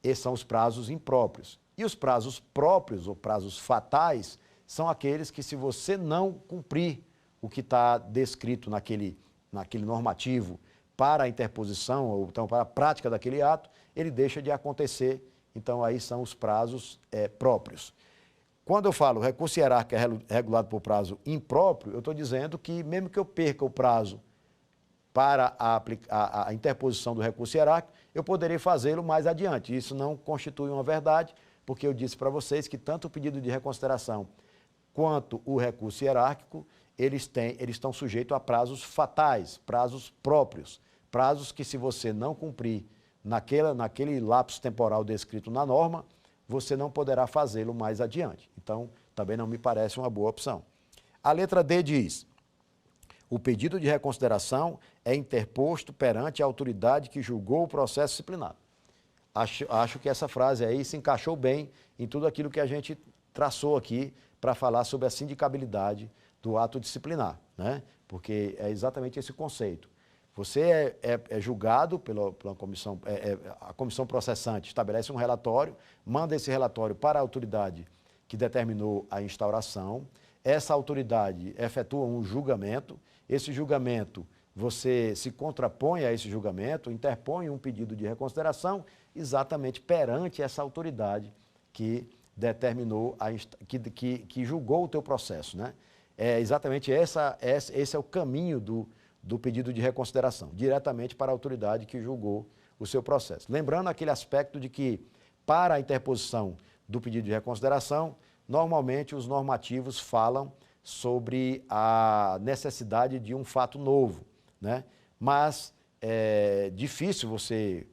Esses são os prazos impróprios. E os prazos próprios, ou prazos fatais, são aqueles que, se você não cumprir o que está descrito naquele normativo para a interposição, ou então para a prática daquele ato, ele deixa de acontecer. Então, aí são os prazos próprios. Quando eu falo recurso hierárquico é regulado por prazo impróprio, eu estou dizendo que, mesmo que eu perca o prazo para a interposição do recurso hierárquico, eu poderei fazê-lo mais adiante. Isso não constitui uma verdade, porque eu disse para vocês que tanto o pedido de reconsideração quanto o recurso hierárquico, eles estão sujeitos a prazos fatais, prazos próprios, prazos que, se você não cumprir naquele lapso temporal descrito na norma, você não poderá fazê-lo mais adiante. Então, também não me parece uma boa opção. A letra D diz: o pedido de reconsideração é interposto perante a autoridade que julgou o processo disciplinar. Acho que essa frase aí se encaixou bem em tudo aquilo que a gente traçou aqui para falar sobre a sindicabilidade do ato disciplinar, né? Porque é exatamente esse conceito. Você é julgado pela comissão, a comissão processante estabelece um relatório, manda esse relatório para a autoridade que determinou a instauração, essa autoridade efetua um julgamento, esse julgamento, você se contrapõe a esse julgamento, interpõe um pedido de reconsideração exatamente perante essa autoridade que determinou, que julgou o teu processo, né? É exatamente esse é o caminho do pedido de reconsideração, diretamente para a autoridade que julgou o seu processo. Lembrando aquele aspecto de que, para a interposição do pedido de reconsideração, normalmente os normativos falam sobre a necessidade de um fato novo, né? Mas é difícil você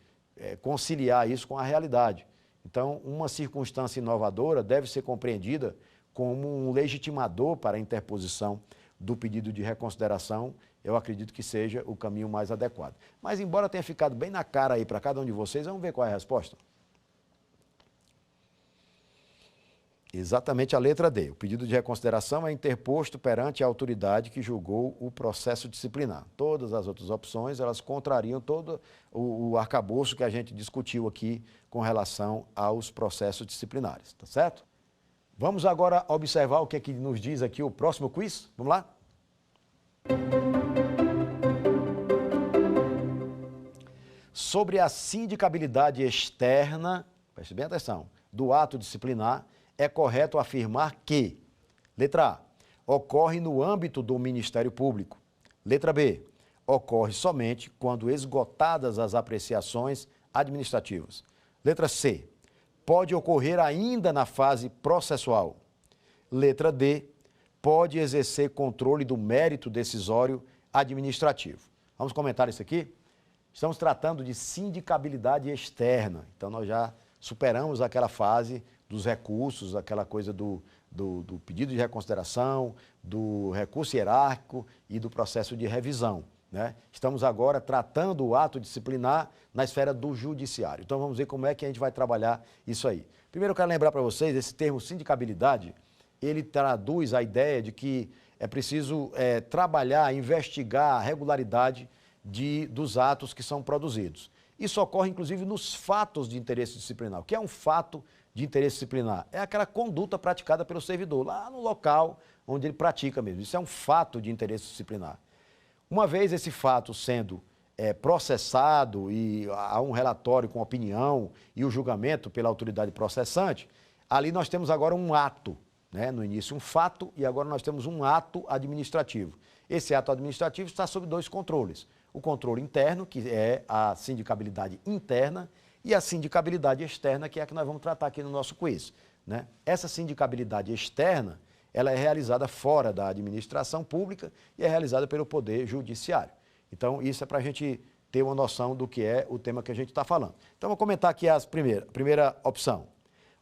conciliar isso com a realidade. Então, uma circunstância inovadora deve ser compreendida como um legitimador para a interposição do pedido de reconsideração. Eu acredito que seja o caminho mais adequado. Mas, embora tenha ficado bem na cara aí para cada um de vocês, vamos ver qual é a resposta. Exatamente a letra D. O pedido de reconsideração é interposto perante a autoridade que julgou o processo disciplinar. Todas as outras opções, elas contrariam todo o arcabouço que a gente discutiu aqui com relação aos processos disciplinares, tá certo? Vamos agora observar o que é que nos diz aqui o próximo quiz. Vamos lá? Sobre a sindicabilidade externa, preste bem atenção, do ato disciplinar, é correto afirmar que, letra A, ocorre no âmbito do Ministério Público. Letra B, ocorre somente quando esgotadas as apreciações administrativas. Letra C, pode ocorrer ainda na fase processual. Letra D, pode exercer controle do mérito decisório administrativo. Vamos comentar isso aqui? Estamos tratando de sindicabilidade externa. Então, nós já superamos aquela fase dos recursos, aquela coisa do pedido de reconsideração, do recurso hierárquico e do processo de revisão, né? Estamos agora tratando o ato disciplinar na esfera do judiciário. Então, vamos ver como é que a gente vai trabalhar isso aí. Primeiro, eu quero lembrar para vocês, esse termo sindicabilidade, ele traduz a ideia de que é preciso trabalhar, investigar a regularidade dos atos que são produzidos. Isso ocorre, inclusive, nos fatos de interesse disciplinar. O que é um fato de interesse disciplinar? É aquela conduta praticada pelo servidor, lá no local onde ele pratica mesmo. Isso é um fato de interesse disciplinar. Uma vez esse fato sendo processado e há um relatório com opinião e o julgamento pela autoridade processante, ali nós temos agora um ato, né? No início um fato e agora nós temos um ato administrativo. Esse ato administrativo está sob dois controles. O controle interno, que é a sindicabilidade interna, e a sindicabilidade externa, que é a que nós vamos tratar aqui no nosso quiz, né? Essa sindicabilidade externa, ela é realizada fora da administração pública e é realizada pelo Poder Judiciário. Então, isso é para a gente ter uma noção do que é o tema que a gente está falando. Então, vou comentar aqui a primeira opção.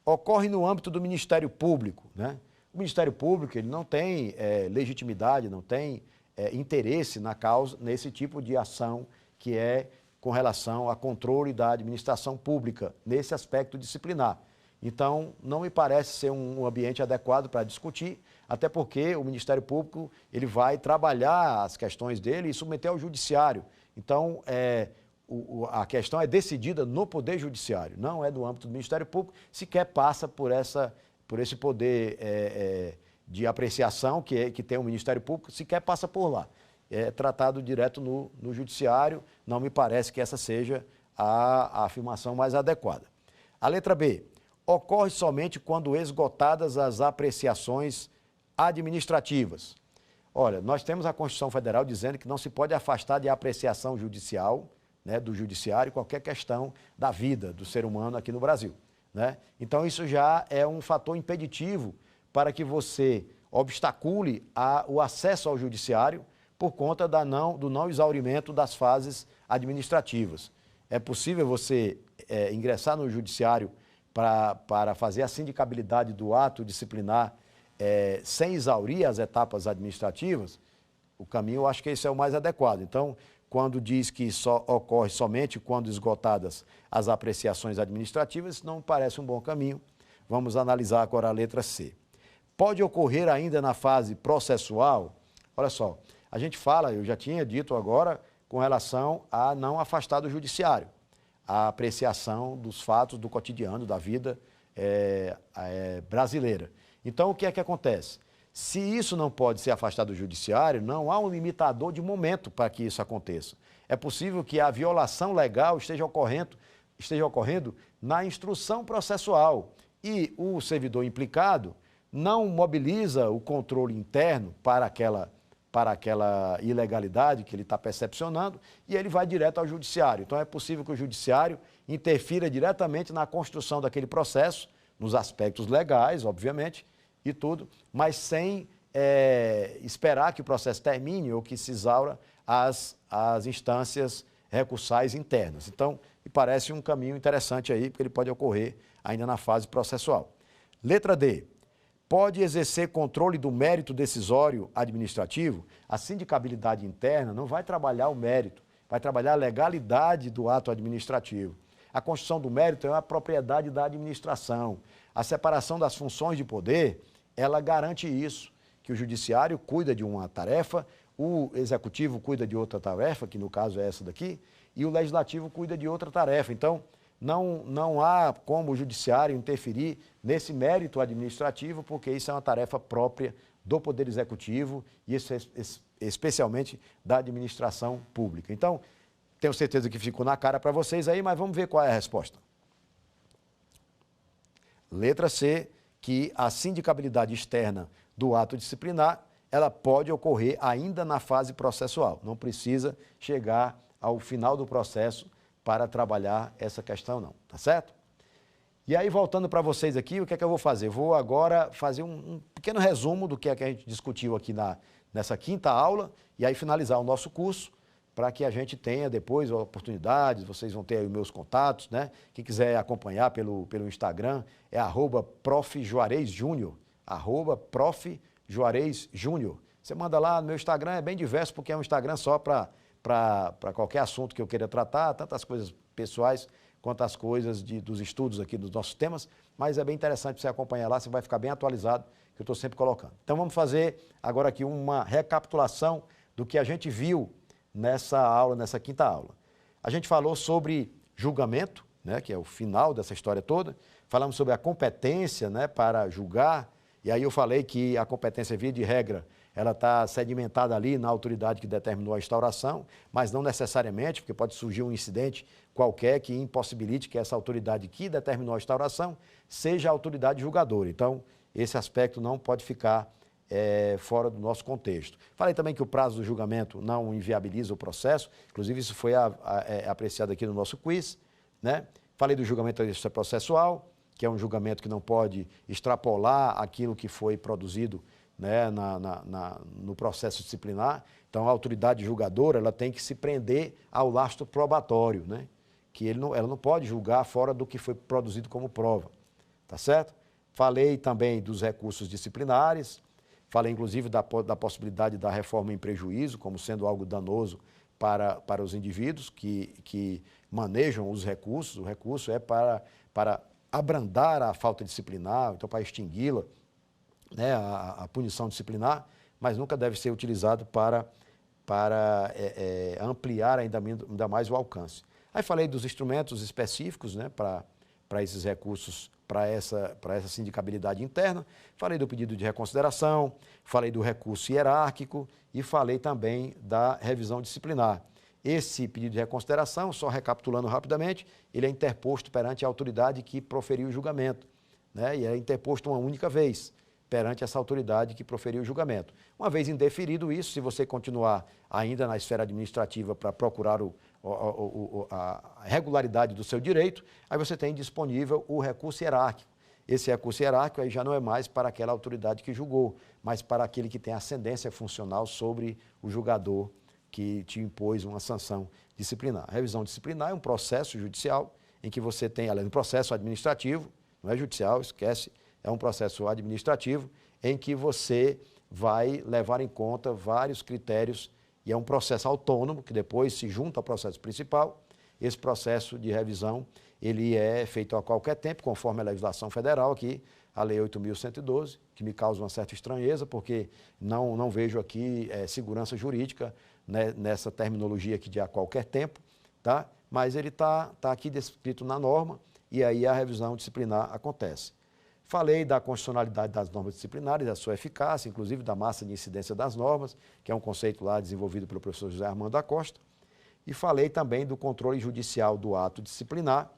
Ocorre no âmbito do Ministério Público, né? O Ministério Público ele não tem legitimidade, não tem interesse na causa, nesse tipo de ação que é com relação a controle da administração pública, nesse aspecto disciplinar. Então, não me parece ser um ambiente adequado para discutir, até porque o Ministério Público ele vai trabalhar as questões dele e submeter ao Judiciário. Então, a questão é decidida no Poder Judiciário, não é do âmbito do Ministério Público, sequer passa por esse poder de apreciação que tem o Ministério Público, sequer passa por lá. É tratado direto no Judiciário, não me parece que essa seja a afirmação mais adequada. A letra B. Ocorre somente quando esgotadas as apreciações administrativas. Olha, nós temos a Constituição Federal dizendo que não se pode afastar de apreciação judicial, né, do judiciário, qualquer questão da vida do ser humano aqui no Brasil, né? Então, isso já é um fator impeditivo para que você obstacule o acesso ao judiciário por conta do não exaurimento das fases administrativas. É possível você ingressar no judiciário para fazer a sindicabilidade do ato disciplinar sem exaurir as etapas administrativas? O caminho, eu acho que esse é o mais adequado. Então, quando diz que só ocorre somente quando esgotadas as apreciações administrativas, isso não me parece um bom caminho. Vamos analisar agora a letra C. Pode ocorrer ainda na fase processual? Olha só, a gente fala, eu já tinha dito agora, com relação a não afastar do judiciário a apreciação dos fatos do cotidiano, da vida brasileira. Então, o que é que acontece? Se isso não pode ser afastado do judiciário, não há um limitador de momento para que isso aconteça. É possível que a violação legal esteja ocorrendo na instrução processual e o servidor implicado não mobiliza o controle interno para aquela ilegalidade que ele está percepcionando e ele vai direto ao judiciário. Então, é possível que o judiciário interfira diretamente na construção daquele processo, nos aspectos legais, obviamente, e tudo, mas sem esperar que o processo termine ou que se exaura as instâncias recursais internas. Então, me parece um caminho interessante aí, porque ele pode ocorrer ainda na fase processual. Letra D. Pode exercer controle do mérito decisório administrativo? A sindicabilidade interna não vai trabalhar o mérito, vai trabalhar a legalidade do ato administrativo. A construção do mérito é uma propriedade da administração. A separação das funções de poder, ela garante isso, que o judiciário cuida de uma tarefa, o executivo cuida de outra tarefa, que no caso é essa daqui, e o legislativo cuida de outra tarefa. Então, não há como o judiciário interferir nesse mérito administrativo, porque isso é uma tarefa própria do Poder Executivo e especialmente da administração pública. Então, tenho certeza que ficou na cara para vocês aí, mas vamos ver qual é a resposta. Letra C, que a sindicabilidade externa do ato disciplinar, ela pode ocorrer ainda na fase processual. Não precisa chegar ao final do processo para trabalhar essa questão não, tá certo? E aí, voltando para vocês aqui, o que é que eu vou fazer? Vou agora fazer um pequeno resumo do que é que a gente discutiu aqui nessa quinta aula e aí finalizar o nosso curso para que a gente tenha depois oportunidades, vocês vão ter aí os meus contatos, né? Quem quiser acompanhar pelo Instagram é @profjuarezjunior, @profjuarezjunior. Você manda lá no meu Instagram, é bem diverso porque é um Instagram só para qualquer assunto que eu queira tratar, tanto as coisas pessoais quanto as coisas dos estudos aqui dos nossos temas, mas é bem interessante você acompanhar lá, você vai ficar bem atualizado, que eu estou sempre colocando. Então vamos fazer agora aqui uma recapitulação do que a gente viu nessa aula, nessa quinta aula. A gente falou sobre julgamento, né, que é o final dessa história toda, falamos sobre a competência, né, para julgar, e aí eu falei que a competência, via de regra, ela está sedimentada ali na autoridade que determinou a instauração, mas não necessariamente, porque pode surgir um incidente qualquer que impossibilite que essa autoridade que determinou a instauração seja a autoridade julgadora. Então, esse aspecto não pode ficar fora do nosso contexto. Falei também que o prazo do julgamento não inviabiliza o processo, inclusive isso foi apreciado aqui no nosso quiz, né? Falei do julgamento extraprocessual, que é um julgamento que não pode extrapolar aquilo que foi produzido, né, no processo disciplinar. Então, a autoridade julgadora ela tem que se prender ao lastro probatório, né? Que ela não pode julgar fora do que foi produzido como prova, tá certo? Falei também dos recursos disciplinares, falei inclusive da possibilidade da reforma em prejuízo, como sendo algo danoso para os indivíduos que manejam os recursos. O recurso é para abrandar a falta disciplinar, então para extingui-la, né, a punição disciplinar, mas nunca deve ser utilizado para ampliar ainda mais o alcance. Aí falei dos instrumentos específicos, né, para esses recursos, para essa sindicabilidade interna, falei do pedido de reconsideração, falei do recurso hierárquico e falei também da revisão disciplinar. Esse pedido de reconsideração, só recapitulando rapidamente, ele é interposto perante a autoridade que proferiu o julgamento, né, e é interposto uma única vez perante essa autoridade que proferiu o julgamento. Uma vez indeferido isso, se você continuar ainda na esfera administrativa para procurar a regularidade do seu direito, aí você tem disponível o recurso hierárquico. Esse recurso hierárquico aí já não é mais para aquela autoridade que julgou, mas para aquele que tem ascendência funcional sobre o julgador que te impôs uma sanção disciplinar. A revisão disciplinar é um processo judicial em que você tem, além do processo administrativo, não é judicial, esquece, é um processo administrativo em que você vai levar em conta vários critérios e é um processo autônomo que depois se junta ao processo principal. Esse processo de revisão, ele é feito a qualquer tempo, conforme a legislação federal aqui, a Lei 8.112, que me causa uma certa estranheza, porque não vejo aqui segurança jurídica, né, nessa terminologia aqui de a qualquer tempo, tá? Mas ele está aqui descrito na norma e aí a revisão disciplinar acontece. Falei da constitucionalidade das normas disciplinares, da sua eficácia, inclusive da massa de incidência das normas, que é um conceito lá desenvolvido pelo professor José Armando da Costa. E falei também do controle judicial do ato disciplinar,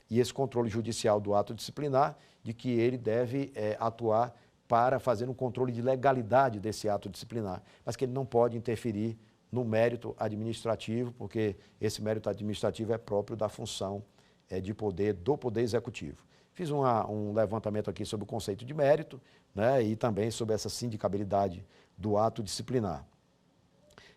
e esse controle judicial do ato disciplinar, de que ele deve atuar para fazer um controle de legalidade desse ato disciplinar, mas que ele não pode interferir no mérito administrativo, porque esse mérito administrativo é próprio da função de poder do Poder Executivo. Fiz um levantamento aqui sobre o conceito de mérito, né, e também sobre essa sindicabilidade do ato disciplinar.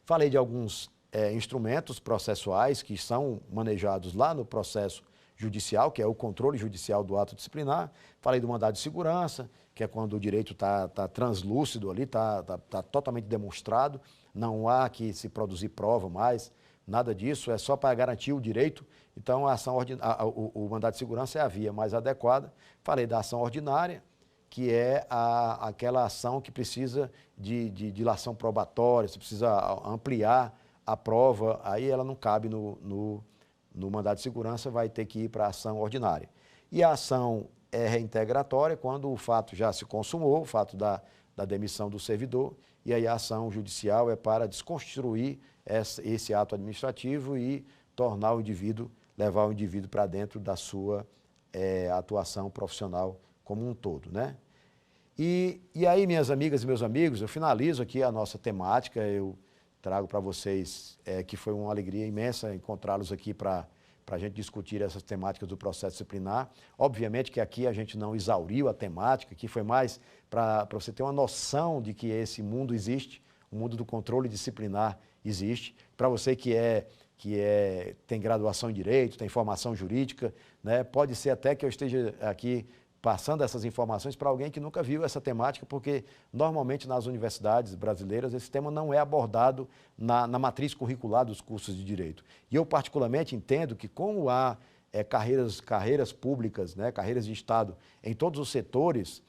Falei de alguns instrumentos processuais que são manejados lá no processo judicial, que é o controle judicial do ato disciplinar. Falei do mandado de segurança, que é quando o direito está translúcido ali, está totalmente demonstrado, não há que se produzir prova mais, nada disso, é só para garantir o direito. Então, o mandado de segurança é a via mais adequada. Falei da ação ordinária, que é aquela ação que precisa de dilação probatória, você precisa ampliar a prova, aí ela não cabe no mandado de segurança, vai ter que ir para a ação ordinária. E a ação reintegratória, quando o fato já se consumou, o fato da demissão do servidor, e aí a ação judicial é para desconstruir esse ato administrativo e tornar o indivíduo, levar o indivíduo para dentro da sua atuação profissional como um todo, né? E aí, minhas amigas e meus amigos, eu finalizo aqui a nossa temática, eu trago para vocês que foi uma alegria imensa encontrá-los aqui para a gente discutir essas temáticas do processo disciplinar. Obviamente que aqui a gente não exauriu a temática, aqui foi mais para você ter uma noção de que esse mundo existe, o mundo do controle disciplinar existe. Para você que tem graduação em Direito, tem formação jurídica, né, pode ser até que eu esteja aqui passando essas informações para alguém que nunca viu essa temática, porque normalmente nas universidades brasileiras esse tema não é abordado na matriz curricular dos cursos de Direito. E eu particularmente entendo que como há carreiras públicas, né, carreiras de Estado em todos os setores,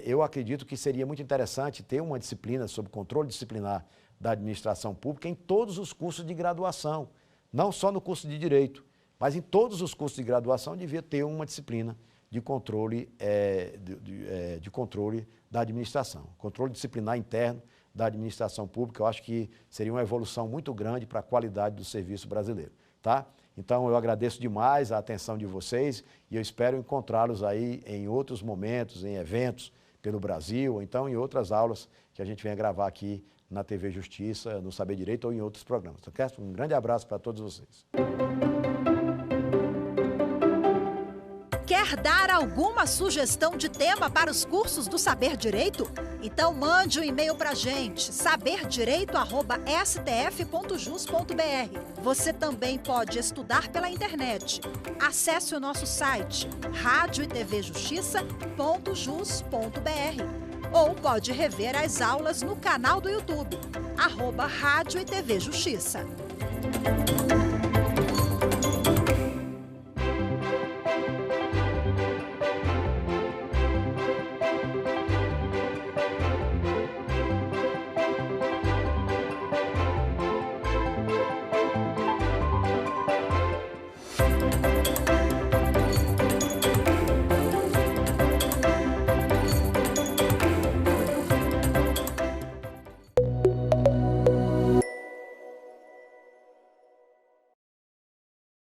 eu acredito que seria muito interessante ter uma disciplina sobre controle disciplinar da administração pública em todos os cursos de graduação, não só no curso de Direito, mas em todos os cursos de graduação devia ter uma disciplina de controle, controle da administração, controle disciplinar interno da administração pública. Eu acho que seria uma evolução muito grande para a qualidade do serviço brasileiro, tá? Então, eu agradeço demais a atenção de vocês e eu espero encontrá-los aí em outros momentos, em eventos pelo Brasil, ou então em outras aulas que a gente venha gravar aqui na TV Justiça, no Saber Direito ou em outros programas. Tá certo? Um grande abraço para todos vocês. Quer dar alguma sugestão de tema para os cursos do Saber Direito? Então mande um e-mail para a gente, saberdireito@stf.jus.br. Você também pode estudar pela internet. Acesse o nosso site radioetvjustiça.jus.br ou pode rever as aulas no canal do YouTube, @Rádio e TV Justiça.